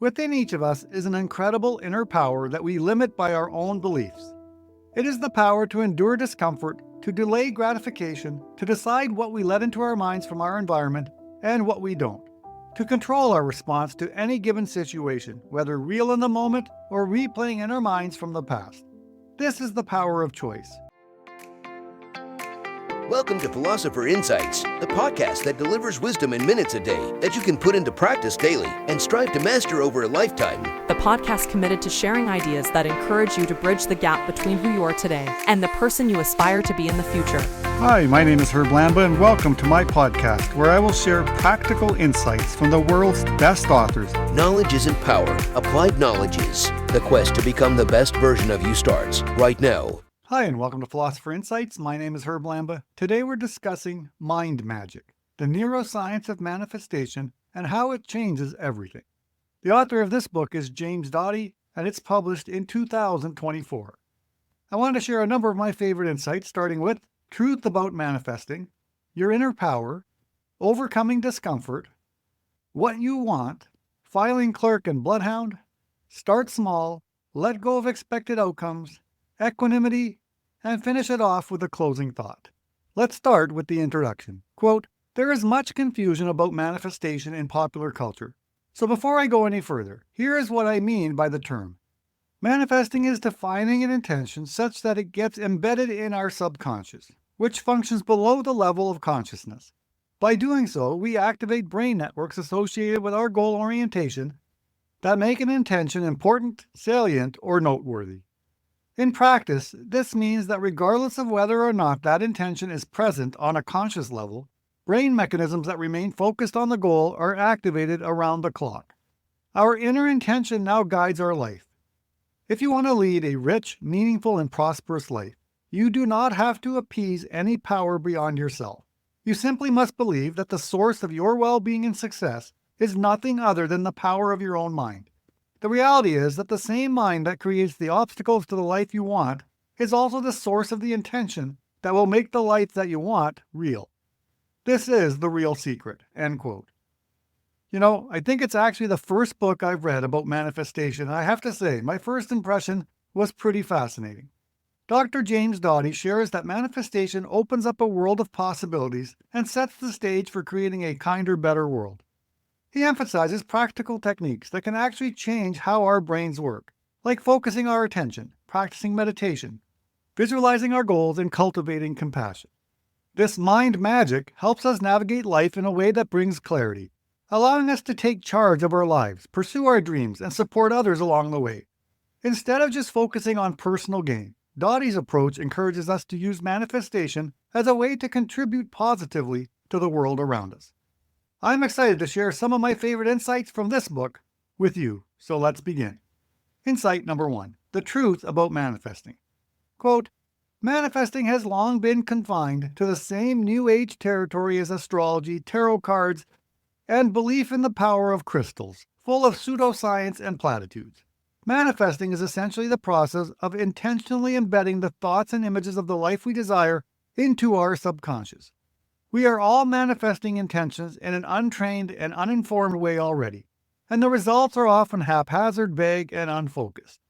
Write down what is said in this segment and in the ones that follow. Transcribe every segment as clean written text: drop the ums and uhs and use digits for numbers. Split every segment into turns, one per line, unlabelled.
Within each of us is an incredible inner power that we limit by our own beliefs. It is the power to endure discomfort, to delay gratification, to decide what we let into our minds from our environment and what we don't, to control our response to any given situation, whether real in the moment or replaying in our minds from the past. This is the power of choice.
Welcome to Philosopher Insights, the podcast that delivers wisdom in minutes a day that you can put into practice daily and strive to master over a lifetime.
The podcast committed to sharing ideas that encourage you to bridge the gap between who you are today and the person you aspire to be in the future.
Hi, my name is Herb Lamba, and welcome to my podcast where I will share practical insights from the world's best authors.
Knowledge isn't power. Applied knowledge is. The quest to become the best version of you starts right now.
Hi, and welcome to Philosopher Insights. My name is Herb Lamba. Today we're discussing mind magic, the neuroscience of manifestation, and how it changes everything. The author of this book is James Doty, and it's published in 2024. I wanted to share a number of my favorite insights, starting with truth about manifesting, your inner power, overcoming discomfort, what you want, filing clerk and bloodhound, start small, let go of expected outcomes, equanimity, and finish it off with a closing thought. Let's start with the introduction. Quote, "There is much confusion about manifestation in popular culture. So before I go any further, here is what I mean by the term. Manifesting is defining an intention such that it gets embedded in our subconscious, which functions below the level of consciousness. By doing so, we activate brain networks associated with our goal orientation that make an intention important, salient, or noteworthy. In practice, this means that regardless of whether or not that intention is present on a conscious level, brain mechanisms that remain focused on the goal are activated around the clock. Our inner intention now guides our life. If you want to lead a rich, meaningful, and prosperous life, you do not have to appease any power beyond yourself. You simply must believe that the source of your well-being and success is nothing other than the power of your own mind. The reality is that the same mind that creates the obstacles to the life you want is also the source of the intention that will make the life that you want real. This is the real secret." End quote. I think it's actually the first book I've read about manifestation. I have to say, my first impression was pretty fascinating. Dr. James Doty shares that manifestation opens up a world of possibilities and sets the stage for creating a kinder, better world. He emphasizes practical techniques that can actually change how our brains work, like focusing our attention, practicing meditation, visualizing our goals, and cultivating compassion. This mind magic helps us navigate life in a way that brings clarity, allowing us to take charge of our lives, pursue our dreams, and support others along the way. Instead of just focusing on personal gain, Doty's approach encourages us to use manifestation as a way to contribute positively to the world around us. I'm excited to share some of my favorite insights from this book with you, so let's begin. Insight number 1, the truth about manifesting. Quote, "Manifesting has long been confined to the same New Age territory as astrology, tarot cards, and belief in the power of crystals, full of pseudoscience and platitudes. Manifesting is essentially the process of intentionally embedding the thoughts and images of the life we desire into our subconscious. We are all manifesting intentions in an untrained and uninformed way already, and the results are often haphazard, vague, and unfocused.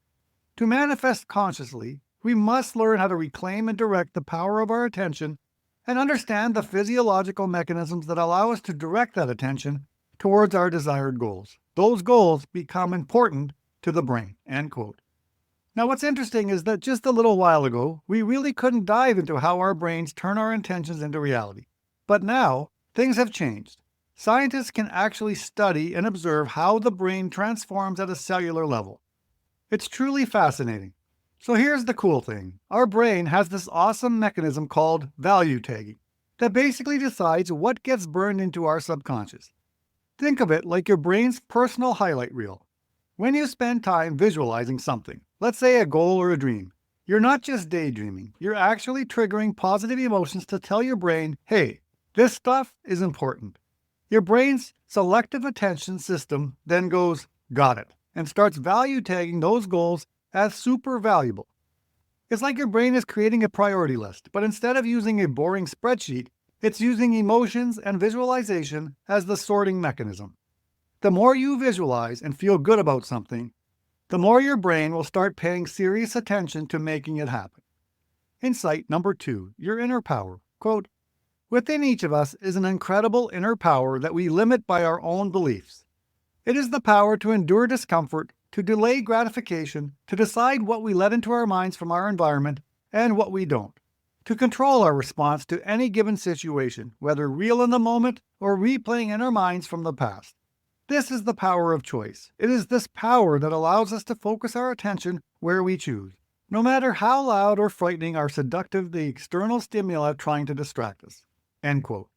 To manifest consciously, we must learn how to reclaim and direct the power of our attention and understand the physiological mechanisms that allow us to direct that attention towards our desired goals. Those goals become important to the brain." End quote. Now, what's interesting is that just a little while ago, we really couldn't dive into how our brains turn our intentions into reality. But now, things have changed. Scientists can actually study and observe how the brain transforms at a cellular level. It's truly fascinating. So here's the cool thing. Our brain has this awesome mechanism called value tagging that basically decides what gets burned into our subconscious. Think of it like your brain's personal highlight reel. When you spend time visualizing something, let's say a goal or a dream, you're not just daydreaming. You're actually triggering positive emotions to tell your brain, hey, this stuff is important. Your brain's selective attention system then goes, got it, and starts value tagging those goals as super valuable. It's like your brain is creating a priority list, but instead of using a boring spreadsheet, it's using emotions and visualization as the sorting mechanism. The more you visualize and feel good about something, the more your brain will start paying serious attention to making it happen. Insight number 2, your inner power. Quote, within each of us is an incredible inner power that we limit by our own beliefs. It is the power to endure discomfort, to delay gratification, to decide what we let into our minds from our environment and what we don't, to control our response to any given situation, whether real in the moment or replaying in our minds from the past. This is the power of choice. It is this power that allows us to focus our attention where we choose, no matter how loud or frightening or seductive the external stimuli trying to distract us. End quote.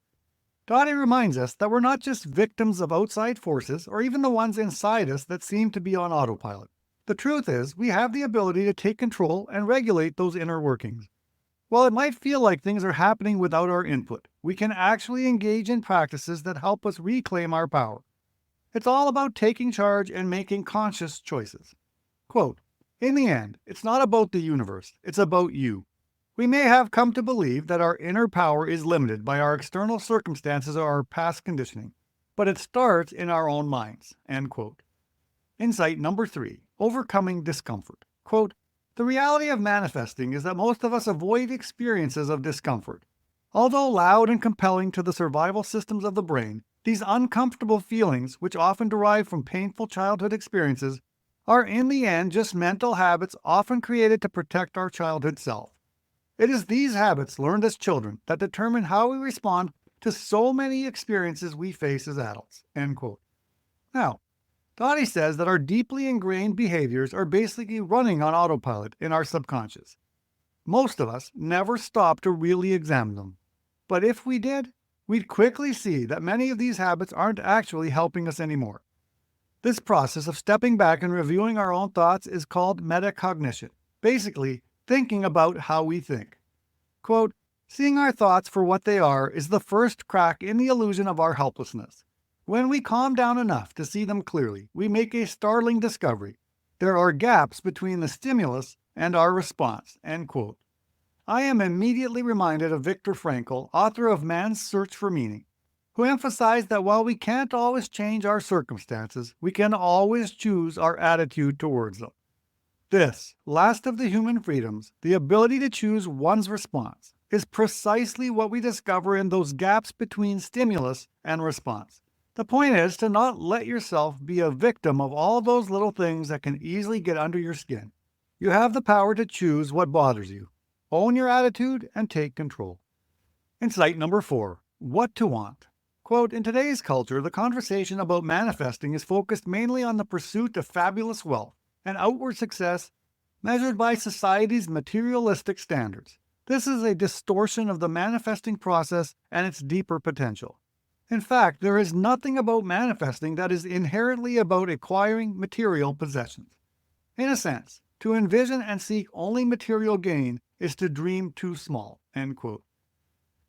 Doty reminds us that we're not just victims of outside forces or even the ones inside us that seem to be on autopilot. The truth is, we have the ability to take control and regulate those inner workings. While it might feel like things are happening without our input, we can actually engage in practices that help us reclaim our power. It's all about taking charge and making conscious choices. Quote, in the end, it's not about the universe, it's about you. We may have come to believe that our inner power is limited by our external circumstances or our past conditioning, but it starts in our own minds. End quote. Insight number 3, overcoming discomfort. Quote, the reality of manifesting is that most of us avoid experiences of discomfort. Although loud and compelling to the survival systems of the brain, these uncomfortable feelings, which often derive from painful childhood experiences, are in the end just mental habits often created to protect our childhood self. It is these habits learned as children that determine how we respond to so many experiences we face as adults. End quote. Now, Doty says that our deeply ingrained behaviors are basically running on autopilot in our subconscious. Most of us never stop to really examine them. But if we did, we'd quickly see that many of these habits aren't actually helping us anymore. This process of stepping back and reviewing our own thoughts is called metacognition, basically thinking about how we think. Quote, seeing our thoughts for what they are is the first crack in the illusion of our helplessness. When we calm down enough to see them clearly, we make a startling discovery. There are gaps between the stimulus and our response. End quote. I am immediately reminded of Viktor Frankl, author of Man's Search for Meaning, who emphasized that while we can't always change our circumstances, we can always choose our attitude towards them. This, last of the human freedoms, the ability to choose one's response, is precisely what we discover in those gaps between stimulus and response. The point is to not let yourself be a victim of all those little things that can easily get under your skin. You have the power to choose what bothers you. Own your attitude and take control. Insight number 4, what to want. Quote, in today's culture, the conversation about manifesting is focused mainly on the pursuit of fabulous wealth and outward success measured by society's materialistic standards. This is a distortion of the manifesting process and its deeper potential. In fact, there is nothing about manifesting that is inherently about acquiring material possessions. In a sense, to envision and seek only material gain is to dream too small. End quote.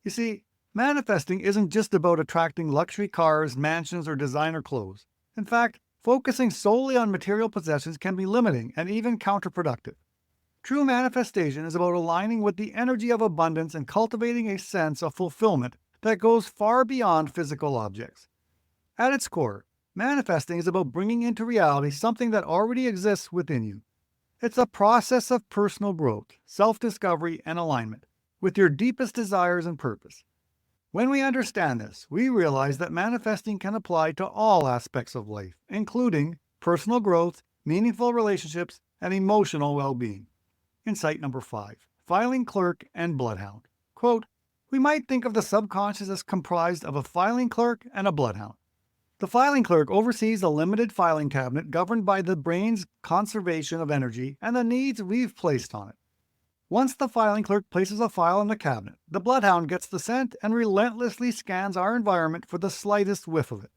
You see, manifesting isn't just about attracting luxury cars, mansions, or designer clothes. In fact, focusing solely on material possessions can be limiting and even counterproductive. True manifestation is about aligning with the energy of abundance and cultivating a sense of fulfillment that goes far beyond physical objects. At its core, manifesting is about bringing into reality something that already exists within you. It's a process of personal growth, self-discovery, and alignment with your deepest desires and purpose. When we understand this, we realize that manifesting can apply to all aspects of life, including personal growth, meaningful relationships, and emotional well-being. Insight number 5, filing clerk and bloodhound. Quote, we might think of the subconscious as comprised of a filing clerk and a bloodhound. The filing clerk oversees a limited filing cabinet governed by the brain's conservation of energy and the needs we've placed on it. Once the filing clerk places a file in the cabinet, the bloodhound gets the scent and relentlessly scans our environment for the slightest whiff of it.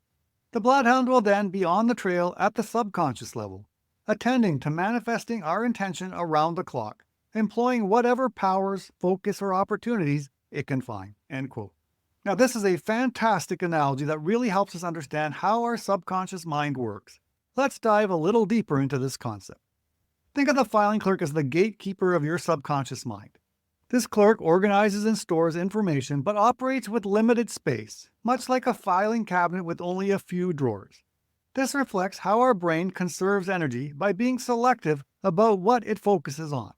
The bloodhound will then be on the trail at the subconscious level, attending to manifesting our intention around the clock, employing whatever powers, focus, or opportunities it can find. End quote. Now, this is a fantastic analogy that really helps us understand how our subconscious mind works. Let's dive a little deeper into this concept. Think of the filing clerk as the gatekeeper of your subconscious mind. This clerk organizes and stores information but operates with limited space, much like a filing cabinet with only a few drawers. This reflects how our brain conserves energy by being selective about what it focuses on.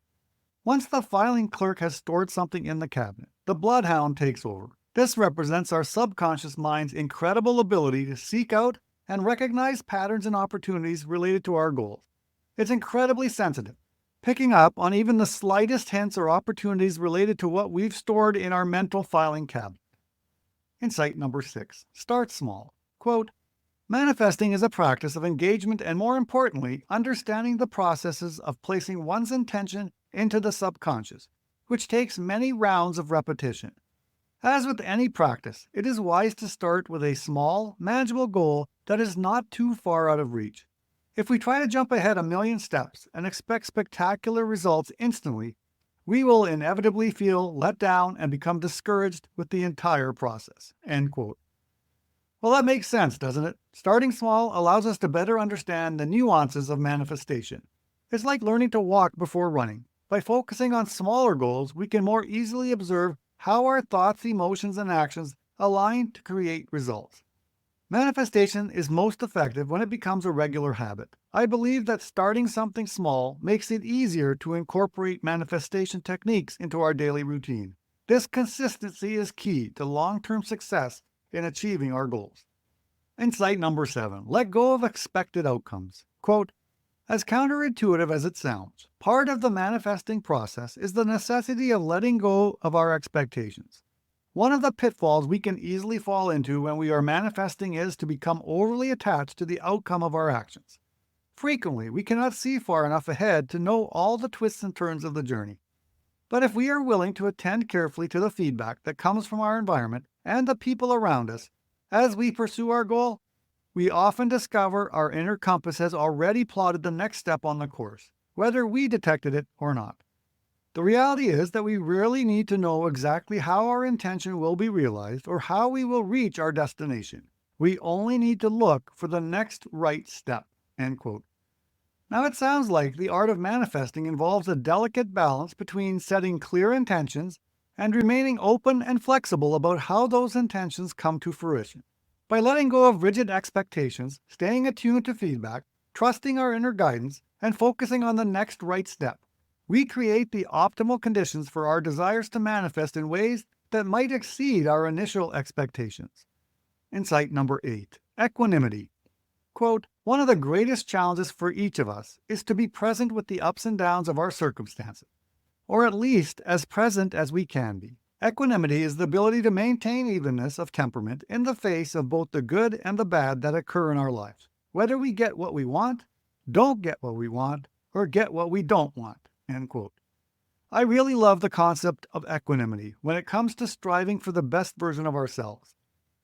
Once the filing clerk has stored something in the cabinet, the bloodhound takes over. This represents our subconscious mind's incredible ability to seek out and recognize patterns and opportunities related to our goals. It's incredibly sensitive, picking up on even the slightest hints or opportunities related to what we've stored in our mental filing cabinet. Insight number 6. Start small. Quote, manifesting is a practice of engagement and, more importantly, understanding the processes of placing one's intention into the subconscious, which takes many rounds of repetition. As with any practice, it is wise to start with a small, manageable goal that is not too far out of reach. If we try to jump ahead a million steps and expect spectacular results instantly, we will inevitably feel let down and become discouraged with the entire process. End quote. Well, that makes sense, doesn't it? Starting small allows us to better understand the nuances of manifestation. It's like learning to walk before running. By focusing on smaller goals, we can more easily observe how our thoughts, emotions, and actions align to create results. Manifestation is most effective when it becomes a regular habit. I believe that starting something small makes it easier to incorporate manifestation techniques into our daily routine. This consistency is key to long-term success in achieving our goals. Insight number 7. Let go of expected outcomes. Quote, as counterintuitive as it sounds, part of the manifesting process is the necessity of letting go of our expectations. One of the pitfalls we can easily fall into when we are manifesting is to become overly attached to the outcome of our actions. Frequently, we cannot see far enough ahead to know all the twists and turns of the journey. But if we are willing to attend carefully to the feedback that comes from our environment and the people around us as we pursue our goal, we often discover our inner compass has already plotted the next step on the course, whether we detected it or not. The reality is that we rarely need to know exactly how our intention will be realized or how we will reach our destination. We only need to look for the next right step. End quote. Now, it sounds like the art of manifesting involves a delicate balance between setting clear intentions and remaining open and flexible about how those intentions come to fruition. By letting go of rigid expectations, staying attuned to feedback, trusting our inner guidance, and focusing on the next right step, we create the optimal conditions for our desires to manifest in ways that might exceed our initial expectations. Insight number 8. Equanimity. Quote, one of the greatest challenges for each of us is to be present with the ups and downs of our circumstances, or at least as present as we can be. Equanimity is the ability to maintain evenness of temperament in the face of both the good and the bad that occur in our lives, whether we get what we want, don't get what we want, or get what we don't want. End quote. I really love the concept of equanimity when it comes to striving for the best version of ourselves.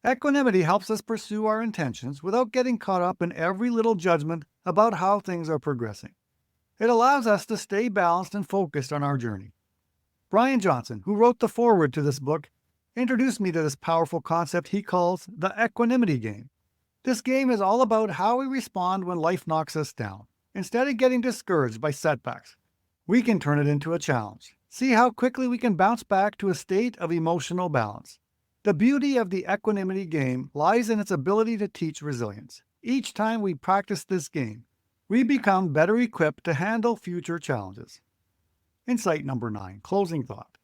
Equanimity helps us pursue our intentions without getting caught up in every little judgment about how things are progressing. It allows us to stay balanced and focused on our journey. Brian Johnson, who wrote the foreword to this book, introduced me to this powerful concept he calls the equanimity game. This game is all about how we respond when life knocks us down. Instead of getting discouraged by setbacks, we can turn it into a challenge. See how quickly we can bounce back to a state of emotional balance. The beauty of the equanimity game lies in its ability to teach resilience. Each time we practice this game, we become better equipped to handle future challenges. Insight number 9, closing thought.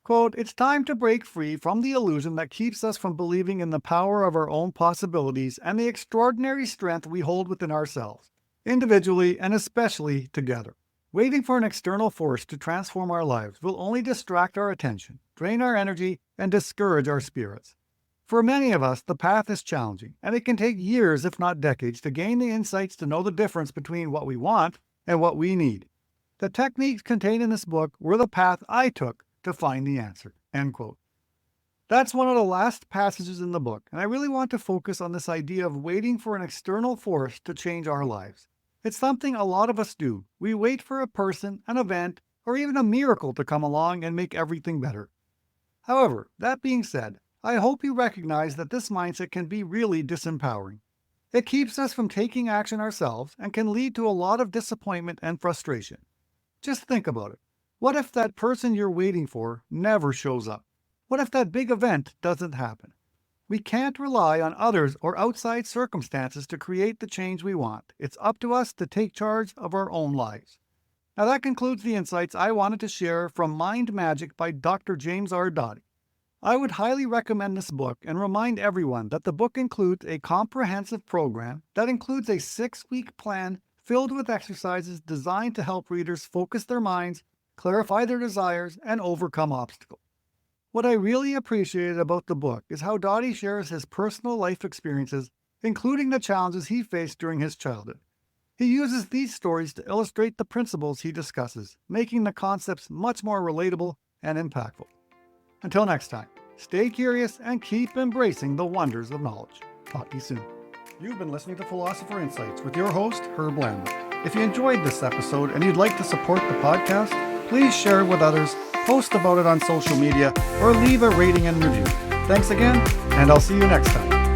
Quote, it's time to break free from the illusion that keeps us from believing in the power of our own possibilities and the extraordinary strength we hold within ourselves, individually and especially together. Waiting for an external force to transform our lives will only distract our attention, drain our energy, and discourage our spirits. For many of us, the path is challenging, and it can take years, if not decades, to gain the insights to know the difference between what we want and what we need. The techniques contained in this book were the path I took to find the answer. End quote. That's one of the last passages in the book, and I really want to focus on this idea of waiting for an external force to change our lives. It's something a lot of us do. We wait for a person, an event, or even a miracle to come along and make everything better. However, that being said, I hope you recognize that this mindset can be really disempowering. It keeps us from taking action ourselves and can lead to a lot of disappointment and frustration. Just think about it. What if that person you're waiting for never shows up? What if that big event doesn't happen? We can't rely on others or outside circumstances to create the change we want. It's up to us to take charge of our own lives. Now that concludes the insights I wanted to share from Mind Magic by Dr. James R. Doty. I would highly recommend this book and remind everyone that the book includes a comprehensive program that includes a 6-week plan filled with exercises designed to help readers focus their minds, clarify their desires, and overcome obstacles. What I really appreciated about the book is how Doty shares his personal life experiences, including the challenges he faced during his childhood. He uses these stories to illustrate the principles he discusses, making the concepts much more relatable and impactful. Until next time, stay curious and keep embracing the wonders of knowledge. Talk to you soon. You've been listening to Philosopher Insights with your host, Herb Lambert. If you enjoyed this episode and you'd like to support the podcast, please share it with others, post about it on social media, or leave a rating and review. Thanks again, and I'll see you next time.